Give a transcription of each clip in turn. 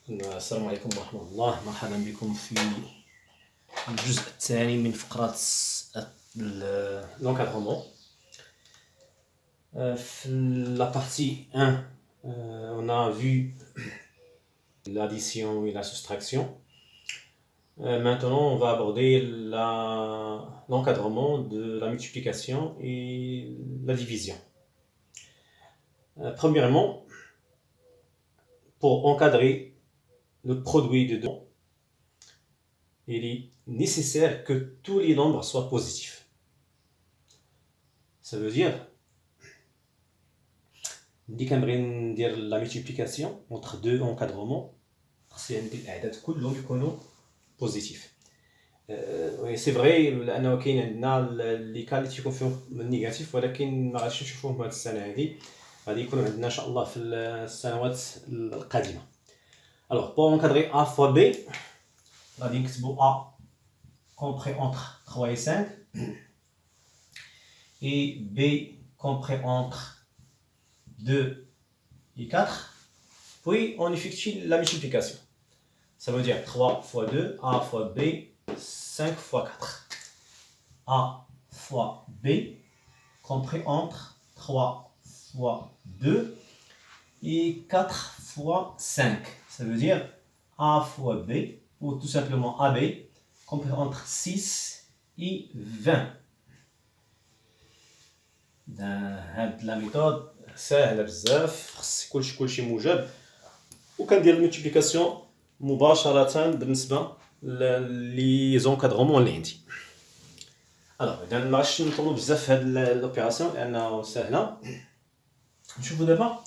السلام عليكم ورحمة الله. مرحبا بكم في الجزء الثاني من فقرة l'encadrement. La partie 1, on a vu l'addition et la soustraction. Maintenant, on va aborder l'encadrement de la multiplication et la division. Premièrement, pour encadrer le produit de deux, il est nécessaire que tous les nombres soient positifs. Ça veut dire, dès qu'on veut dire la multiplication entre deux encadrements, c'est كلهم يكونوا positifs. C'est vrai لأنه كاين عندنا اللي كان تيكون فيهم نيجاتيف، ولكن ما غاديش نشوفوهم هذه السنة هذه، غادي يكونوا عندنا إن شاء الله في السنوات القادمة. Alors, pour encadrer A fois B, on va dire que A compris entre 3 et 5 et B compris entre 2 et 4. Puis, on effectue la multiplication. Ça veut dire 3 fois 2, A fois B, 5 fois 4. A fois B compris entre 3 fois 2 et 4 fois 5. Ça veut dire A fois B, ou tout simplement AB, compris entre 6 et 20. La méthode سهلة بزاف، خص كلشي موجب، وكندير الملتيبليكاسيون مباشرة بالنسبة لي زونكادغومون اللي عندي. الوغ إذا ما غاديش نطولو بزاف في هاد لوبيراسيون لأنها سهلة. نشوفو دابا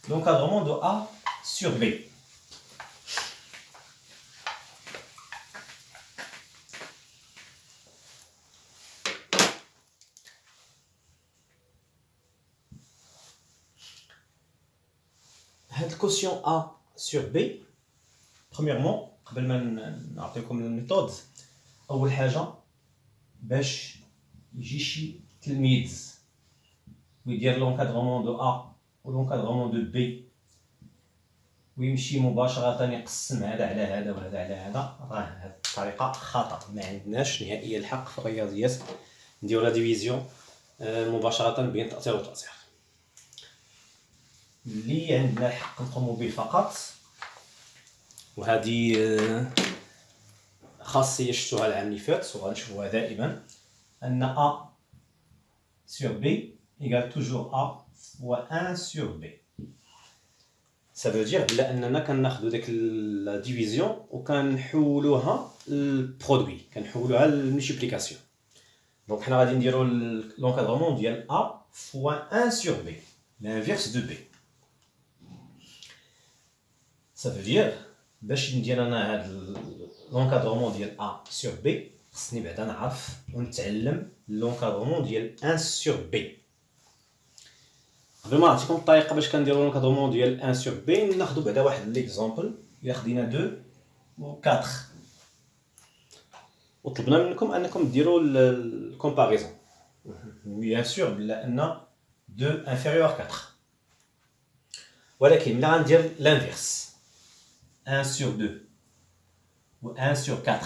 l'encadrement de A sur B. Le quotient A sur B, premièrement, قبل ما نعطيكم الميثود، أول حاجة باش يجي شي تلميذ ويدير l'encadrement de A و l'encadrement de B ويمشي مباشرة يقسم هذا على هذا وهذا على هذا، راه هذه الطريقة خطأ، ما عندناش نهائيا الحق في الرياضيات نديرو لا ديفيزيون مباشرة بين تأثير وتأثير. اللي عندنا الحق نقومو به فقط، وهذه خاصية شفتوها العام اللي فات وغنشوفوها دائما، أن A sur B égale toujours A fois 1 sur B. Ça veut dire بلا أننا كناخدو داك لا ديفيزيون وكنحولوها للبرودوي، كنحولوها للملتيبليكاسيون. دونك حنا غادي نديرو l'encadrement ديال A fois 1 sur B, l'inverse de B. Ça veut dire باش ندير انا هاد l'encadrement ديال A sur B خصني بعدا نعرف ونتعلم l'encadrement ديال 1 sur B. قبل ما نعطيكم الطريقه باش كنديروا l'encadrement ديال 1 sur B، ناخذ بعدا واحد ليكزامبل. الا خدينا 2 و 4 وطلبنا منكم انكم ديروا الكومباريزون، بيان سور بلا ان 2 inférieur à 4، ولكن ملي غندير l'inverse 1 sur 2 ou 1 sur 4،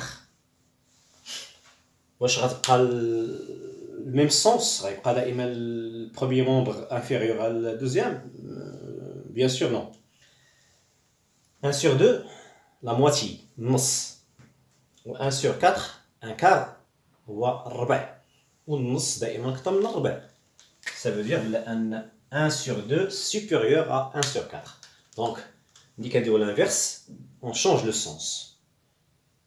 واش غتبقى le même sens؟ غيبقى دائما le premier membre inférieur à le deuxième؟ Bien sûr non. 1 sur 2 la moitié، النص، و 1 sur 4 un quart هو الربع، والنص دائما أكثر من الربع. Ça veut dire بأن 1 sur 2 supérieur à 1 sur 4. Donc ملي كنديرو l'inverse on change le sens،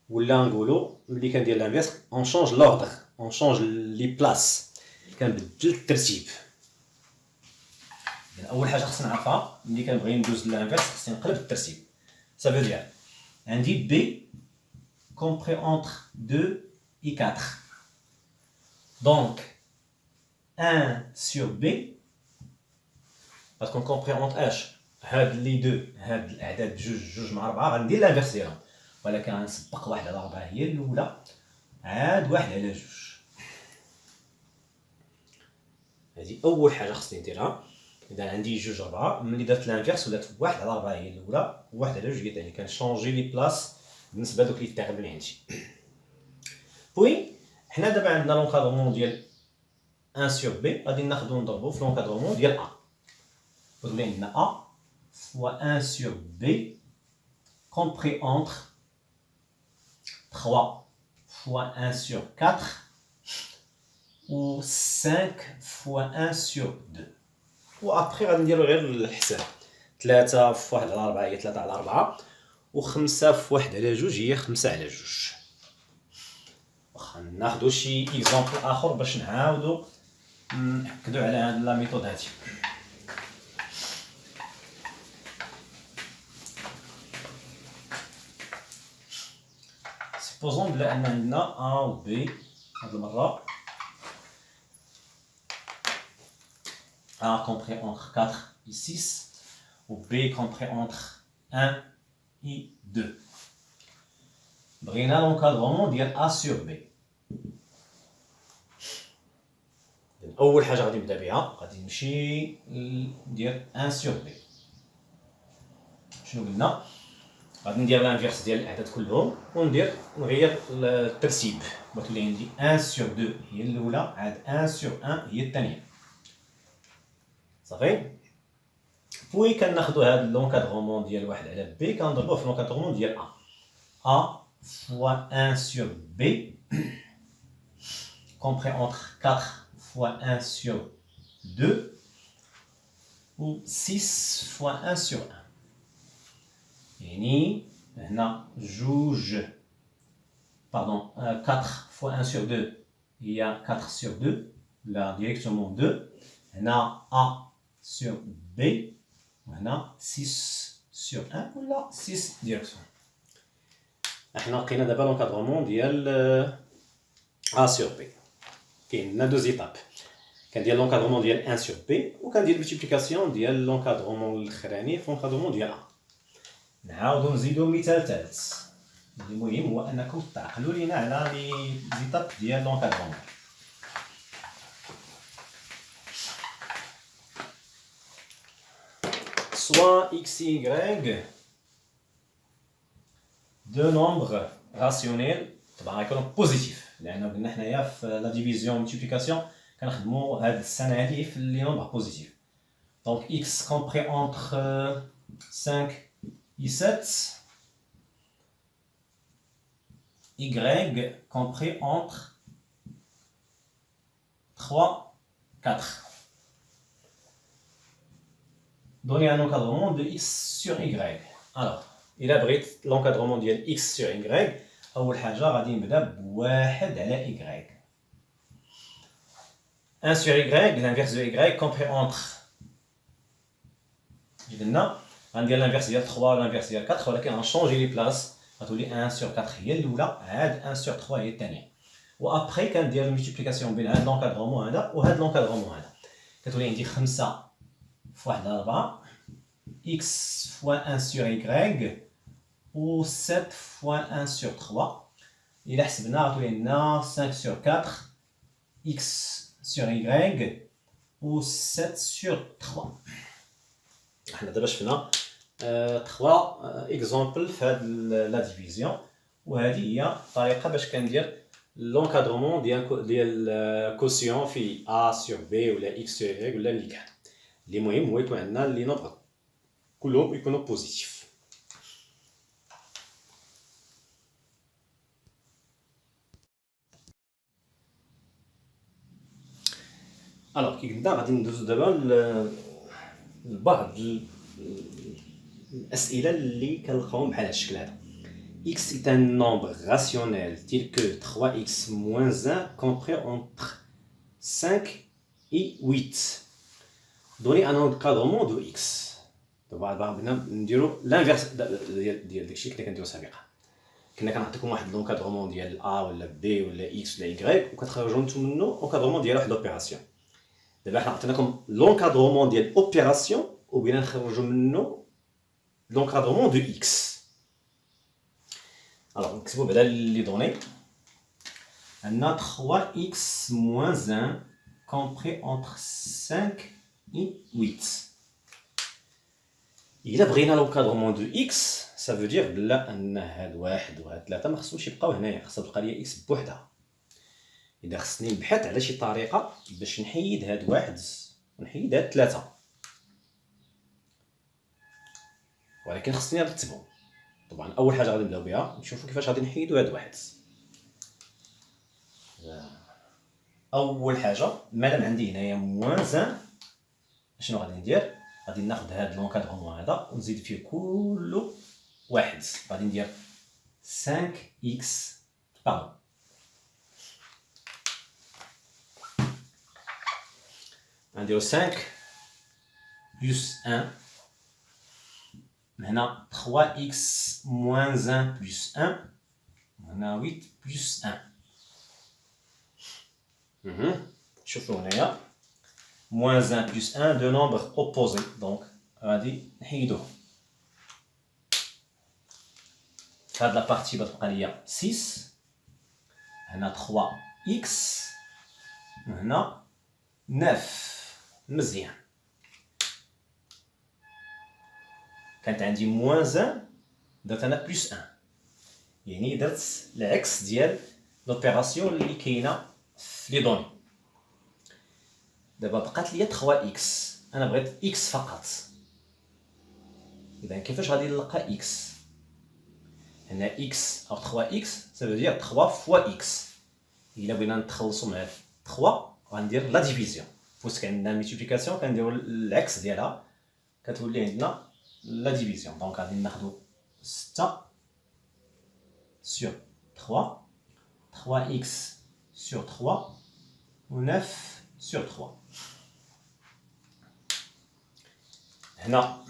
ولا نقولو ملي كندير l'inverse on change l'ordre، on change les places، كنبدل الترتيب. اول حاجه خصنا نعرفها ملي كنبغي ندوز l'inverse خصني نقلب الترتيب. Ça veut dire عندي B compris entre 2 et 4، donc 1 sur B parce qu'on compris entre اش هاد لي دو، هاد الاعداد جوج مع 4 غندير لافيرس ديالهم، ولكن غنسبق 1 على 4 هي الاولى، عاد 1 على 2. هذه اول حاجه خصني نديرها. اذا عندي جوج 4 ملي درت الانفيرس ولات 1 على 4 هي الاولى و1 على 2 هي الثانيه كنشونجي لي بلاص بالنسبه لدوك لي تيرم اللي عندي بوي حنا دابا عندنا لونكادرومون ديال 1 sur b غادي ناخذو نضربو في لونكادرومون ديال a وتولي عندنا a fois 1 sur b compris entre 3 fois 1 sur 4 ou 5 fois 1 sur 2 و ابخي غادي نديرو غير الحساب 3 في 1 على 4 هي 3 على 4 و 5 في 1 على 2 هي 5 على 2 واخا ناخذو شي اكزامبل اخر باش نعاودو نأكدو على هاد لا ميثود هادي سيبوزون بلا ان عندنا A و B هاد المرة A compris entre 4 et 6 ou B compris entre 1 et 2 بغينا لونكادرومون ديال A sur B اول حاجه غادي نبدا بها غادي نمشي ندير 1 sur B شنو قلنا غادي ندير الانفيرس ديال الاعداد كلهم ونغير الترتيب وتولي عندي 1 sur 2 هي الاولى عاد 1 sur 1 هي الثانيه صافي بوي كناخذوا هذا لونكادرومون ديال 1 على b كنضربوه في لونكادرومون ديال a fois 1 sur b compris entre 4 fois 1 sur 2 ou 6 fois 1 sur 1 يعني هنا جوج pardon 4 fois 1 sur 2 هي 4 sur 2 là directement 2 هنا a sur b وهنا 6 sur 1 ولا 6 directement احنا لقينا دابا لونكادرومون ديال a sur b كاين لنا دوز ايتاب كندير لونكادرومون ديال 1 sur b وكندير ملتيبليكاسيون ديال لونكادرومون الاخراني في لونكادرومون ديال a نعاودو نزيدو مثال ثالث المهم هو انكم تعقلوا لينا على لي زيتاب ديال لونكادرومون soit x et y deux nombres rationnels طبعا غيكونوا بوزيتيف لان قلنا حنايا في لا ديفيزيون ملتيبليكاسيون كنخدموا هاد السنه هادي في لي نومبر بوزيتيف دونك x compris entre 5 et 7 y compris entre 3 4 donner un encadrement de x sur y. Alors, il abrite l'encadrement de x sur y. أول حاجة غادي نبدا بواحد على y. 1 sur y, l'inverse de y compris entre. قلنا غندير l'inverse ديال 3 و l'inverse ديال 4 ولكن غنشونجي لي بلاص غتولي 1 sur 4 هي الأولى عاد 1 sur 3 هي الثانية. و أبخي كندير الملتيبليكاسيون بين هاد لونكادرومون هذا و هاد لونكادرومون هذا. كتولي عندي 5 في 1 على 4 x fois 1 sur y ou 7 fois 1 sur 3 إلا حسبنا غتولي عندنا 5 sur 4 x sur y ou 7 sur 3 حنا دابا شفنا 3 اكزامبل في هاد لا ديفيزيون وهذه هي الطريقه باش كندير لونكادرومون ديال كوسيون في a sur b ولا x sur y ولا اللي كان اللي مهم هو يكون عندنا لي نومبر كلهم يكونوا بوزيتيف الوغ كي قلنا غادي ندوزو دابا لبعض الاسئله اللي كنلقاوهم بحال هاد الشكل هذا x est un nombre rationnel tel que 3x moins 1 compris entre 5 et 8 donner un encadrement de x دابا بغينا نديرو لانفيرس ديال داكشي اللي كنا كنديرو سابقا كنا كنعطيكم واحد لونكادرومون ديال a ولا b ولا x ولا y وكتخرجوا نتوما منو اونكادرومون ديال واحد لوبيراسيون دابا حنا عطيناكم لونكادرومون ديال اوبيراسيون وبغينا نخرجوا منو لونكادرومون دو x الوغ نكتبوا بعدا لي دوني عندنا 3x moins 1 compris entre 5 8. إلا بغينا لونكادرومون دو إكس ça veut dire بلا أن هاد واحد وهاد 3 ما خصهمش يبقاو هنايا، خصها تبقى ليا إكس بوحدها. إذا خصني نبحث على شي طريقة باش نحيد هاد واحد ونحيد هاد 3، ولكن خصني نرتبهم. طبعا أول حاجة غادي نبداو بها نشوفو كيفاش غادي نحيدو هاد واحد. أول حاجة مادام عندي هنايا موان 1 شنو غادي ندير؟ غادي ناخد هاد لونكادرومون هذا ونزيد فيه كله واحد، غادي ندير 5x باردون. غنديرو 5 بلس 1 هنا 3x moins 1 plus 1 هنا 8 plus 1. شوفوا هنايا moins 1 plus 1 de nombres opposés donc غادي نحيدوه. هاد لا بارتي غتبقى ليا 6 هنا 3x وهنا 9 مزيان. كانت عندي موان 1 درت انا بلس 1 يعني درت العكس ديال لوبيراسيون اللي كاينه في لي دوني. دابا بقات ليا 3x انا بغيت x فقط. اذا كيفاش غادي نلقى x؟ هنا x او 3x ça veut dire 3 fois x. الا بغينا نتخلصوا مع 3 غندير لا ديفيزيون. فوسك عندنا ميتيبليكاسيون كنديروا العكس ديالها كتولي عندنا la division. Donc, on va faire 6 sur 3, 3x sur 3, 9 sur 3. Là,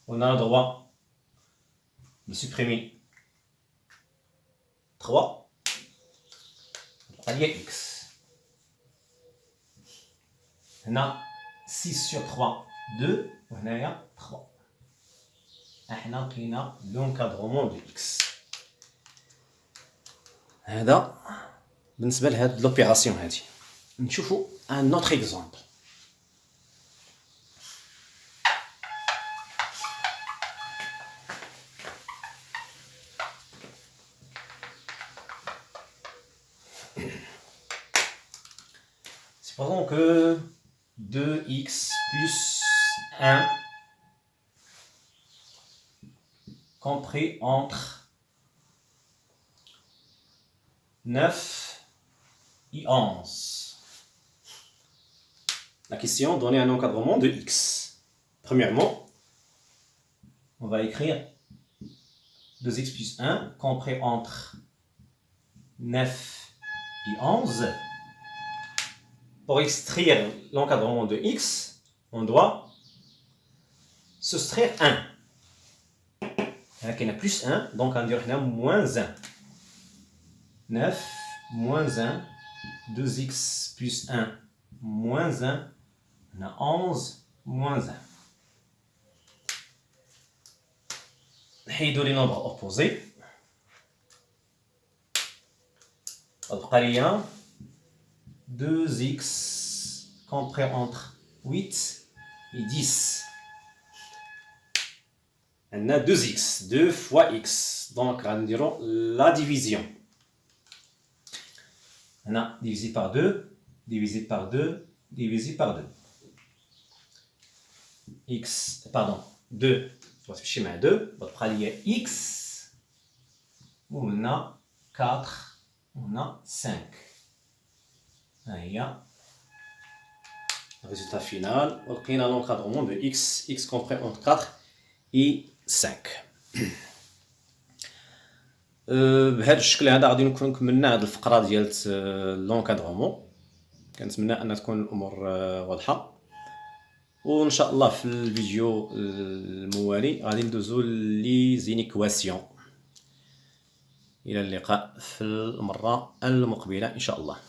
on a le droit de supprimer 3, allié x. Là, 6 sur 3, 2. وهنايا 3. احنا لقينا لونكادرومون دو اكس. هذا بالنسبه لهاد لوبيراسيون هادي. نشوفوا ان اوتر اكزامبل. Supposons que 2x plus 1 compris entre 9 et 11. La question donnait un encadrement de x. Premièrement, on va écrire 2x plus 1 compris entre 9 et 11. Pour extraire l'encadrement de x, on doit soustraire 1. Il y a plus 1, donc on dirait moins 1. 9 moins 1, 2x plus 1 moins 1, on a 11 moins 1. نحيدو les nombres opposés. غتبقى ليا 2x compris entre 8 et 10. On a 2x, 2 fois x. Donc, on dira la division. On a divisé par 2, divisé par 2, divisé par 2. X, pardon, 2, on va switcher à 2. On va lier x. On a 4, on a 5. Il y a le résultat final. On a l'encadrement de x, x compris entre 4 et 5. بهذا الشكل هذا غادي نكون كملنا هذه الفقره ديال لونكادرومون. كنتمنى ان تكون الامور واضحه، وان شاء الله في الفيديو الموالي غادي ندوزو لي زينيكواسيون. الى اللقاء في المره المقبله ان شاء الله.